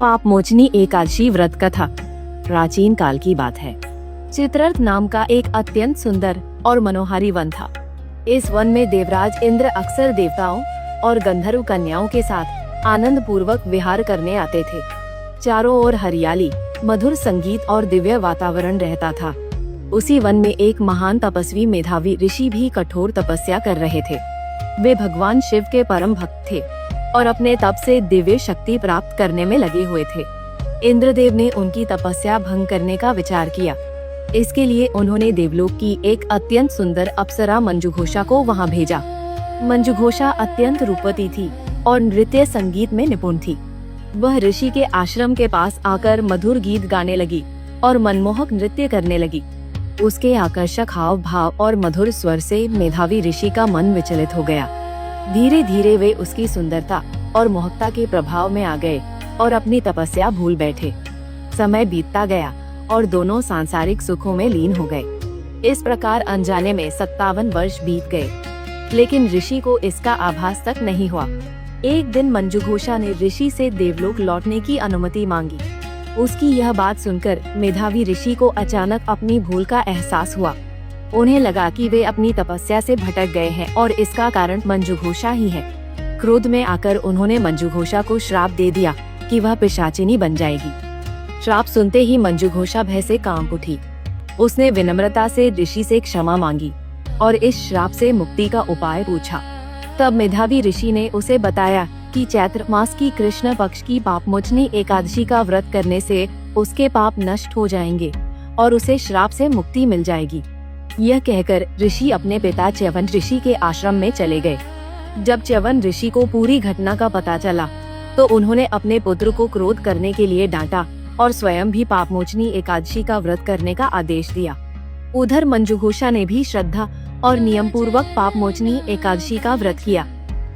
पाप मोचनी एकादशी व्रत कथा प्राचीन काल की बात है। चित्ररथ नाम का एक अत्यंत सुंदर और मनोहारी वन था। इस वन में देवराज इंद्र अक्सर देवताओं और गंधर्व कन्याओं के साथ आनंद पूर्वक विहार करने आते थे। चारों ओर हरियाली, मधुर संगीत और दिव्य वातावरण रहता था। उसी वन में एक महान तपस्वी मेधावी ऋषि भी कठोर तपस्या कर रहे थे। वे भगवान शिव के परम भक्त थे और अपने तप से दिव्य शक्ति प्राप्त करने में लगे हुए थे। इंद्रदेव ने उनकी तपस्या भंग करने का विचार किया। इसके लिए उन्होंने देवलोक की एक अत्यंत सुंदर अप्सरा मंजुघोषा को वहां भेजा। मंजुघोषा अत्यंत रूपवती थी और नृत्य संगीत में निपुण थी। वह ऋषि के आश्रम के पास आकर मधुर गीत गाने लगी और मनमोहक नृत्य करने लगी। उसके आकर्षक हाव भाव और मधुर स्वर से मेधावी ऋषि का मन विचलित हो गया। धीरे धीरे वे उसकी सुंदरता और मोहकता के प्रभाव में आ गए और अपनी तपस्या भूल बैठे। समय बीतता गया और दोनों सांसारिक सुखों में लीन हो गए। इस प्रकार अनजाने में 57 वर्ष बीत गए, लेकिन ऋषि को इसका आभास तक नहीं हुआ। एक दिन मंजुघोषा ने ऋषि से देवलोक लौटने की अनुमति मांगी। उसकी यह बात सुनकर मेधावी ऋषि को अचानक अपनी भूल का एहसास हुआ। उन्हें लगा कि वे अपनी तपस्या से भटक गए हैं और इसका कारण मंजुघोषा ही है। क्रोध में आकर उन्होंने मंजुघोषा को श्राप दे दिया कि वह पिशाचिनी बन जाएगी। श्राप सुनते ही मंजुघोषा भय से कांप उठी। उसने विनम्रता से ऋषि से क्षमा मांगी और इस श्राप से मुक्ति का उपाय पूछा। तब मेधावी ऋषि ने उसे बताया कि चैत्र मास की कृष्ण पक्ष की पापमोचनी एकादशी का व्रत करने से उसके पाप नष्ट हो जाएंगे और उसे श्राप से मुक्ति मिल जाएगी। यह कहकर ऋषि अपने पिता च्यवन ऋषि के आश्रम में चले गए। जब च्यवन ऋषि को पूरी घटना का पता चला तो उन्होंने अपने पुत्र को क्रोध करने के लिए डांटा और स्वयं भी पापमोचनी एकादशी का व्रत करने का आदेश दिया। उधर मंजुघोषा ने भी श्रद्धा और नियम पूर्वक पापमोचनी एकादशी का व्रत किया।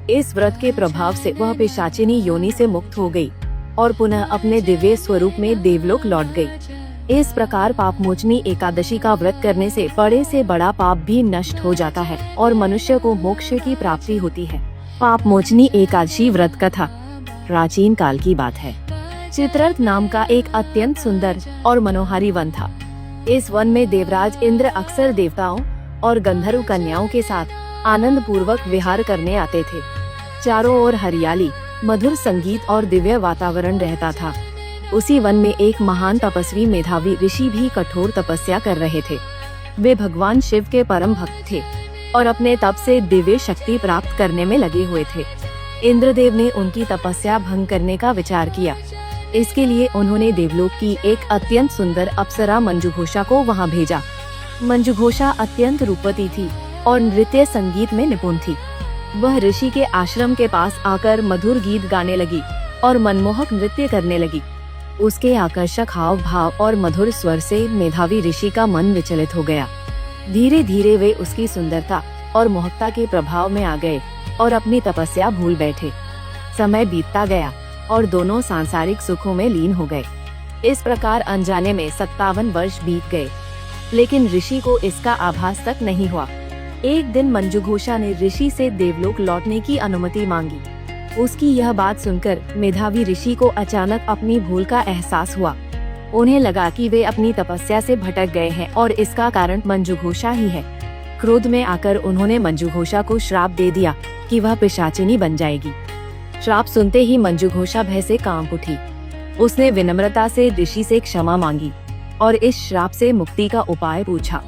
इस व्रत के प्रभाव से वह पिशाचिनी योनि से मुक्त हो गई और पुनः अपने दिव्य स्वरूप में देवलोक लौट गई। इस प्रकार पापमोचनी एकादशी का व्रत करने से बड़े से बड़ा पाप भी नष्ट हो जाता है और मनुष्य को मोक्ष की प्राप्ति होती है। पापमोचनी एकादशी व्रत कथा प्राचीन काल की बात है। चित्ररथ नाम का एक अत्यंत सुंदर और मनोहारी वन था। इस वन में देवराज इंद्र अक्सर देवताओं और गंधर्व कन्याओं के साथ आनंद पूर्वक विहार करने आते थे। चारों ओर हरियाली, मधुर संगीत और दिव्य वातावरण रहता था। उसी वन में एक महान तपस्वी मेधावी ऋषि भी कठोर तपस्या कर रहे थे। वे भगवान शिव के परम भक्त थे और अपने तप से दिव्य शक्ति प्राप्त करने में लगे हुए थे। इंद्रदेव ने उनकी तपस्या भंग करने का विचार किया। इसके लिए उन्होंने देवलोक की एक अत्यंत सुंदर अप्सरा मंजुघोषा को वहां भेजा। मंजुघोषा अत्यंत रूपवती थी और नृत्य संगीत में निपुण थी। वह ऋषि के आश्रम के पास आकर मधुर गीत गाने लगी और मनमोहक नृत्य करने लगी। उसके आकर्षक हाव भाव और मधुर स्वर से मेधावी ऋषि का मन विचलित हो गया। धीरे धीरे वे उसकी सुंदरता और मोहकता के प्रभाव में आ गए और अपनी तपस्या भूल बैठे। समय बीतता गया और दोनों सांसारिक सुखों में लीन हो गए। इस प्रकार अनजाने में 57 वर्ष बीत गए, लेकिन ऋषि को इसका आभास तक नहीं हुआ। एक दिन मंजुघोषा ने ऋषि से देवलोक लौटने की अनुमति मांगी। उसकी यह बात सुनकर मेधावी ऋषि को अचानक अपनी भूल का एहसास हुआ। उन्हें लगा कि वे अपनी तपस्या से भटक गए हैं और इसका कारण मंजुघोषा ही है। क्रोध में आकर उन्होंने मंजुघोषा को श्राप दे दिया कि वह पिशाचिनी बन जाएगी। श्राप सुनते ही मंजुघोषा भय से कांप उठी। उसने विनम्रता से ऋषि से क्षमा मांगी और इस श्राप से मुक्ति का उपाय पूछा।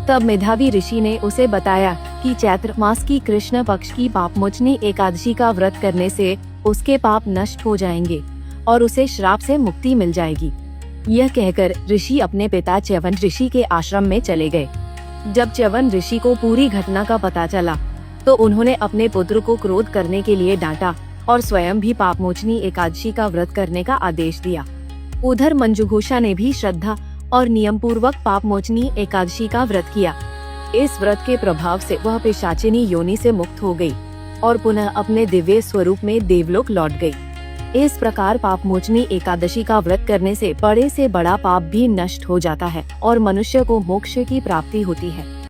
तब मेधावी ऋषि ने उसे बताया कि चैत्र मास की कृष्ण पक्ष की पापमोचनी एकादशी का व्रत करने से उसके पाप नष्ट हो जाएंगे और उसे श्राप से मुक्ति मिल जाएगी। यह कहकर ऋषि अपने पिता च्यवन ऋषि के आश्रम में चले गए। जब च्यवन ऋषि को पूरी घटना का पता चला तो उन्होंने अपने पुत्र को क्रोध करने के लिए डांटा और स्वयं भी पापमोचनी एकादशी का व्रत करने का आदेश दिया। उधर मंजुघोषा ने भी श्रद्धा और नियम पूर्वक पापमोचनी एकादशी का व्रत किया। इस व्रत के प्रभाव से वह पिशाचिनी योनि से मुक्त हो गई और पुनः अपने दिव्य स्वरूप में देवलोक लौट गई। इस प्रकार पापमोचनी एकादशी का व्रत करने से बड़े से बड़ा पाप भी नष्ट हो जाता है और मनुष्य को मोक्ष की प्राप्ति होती है।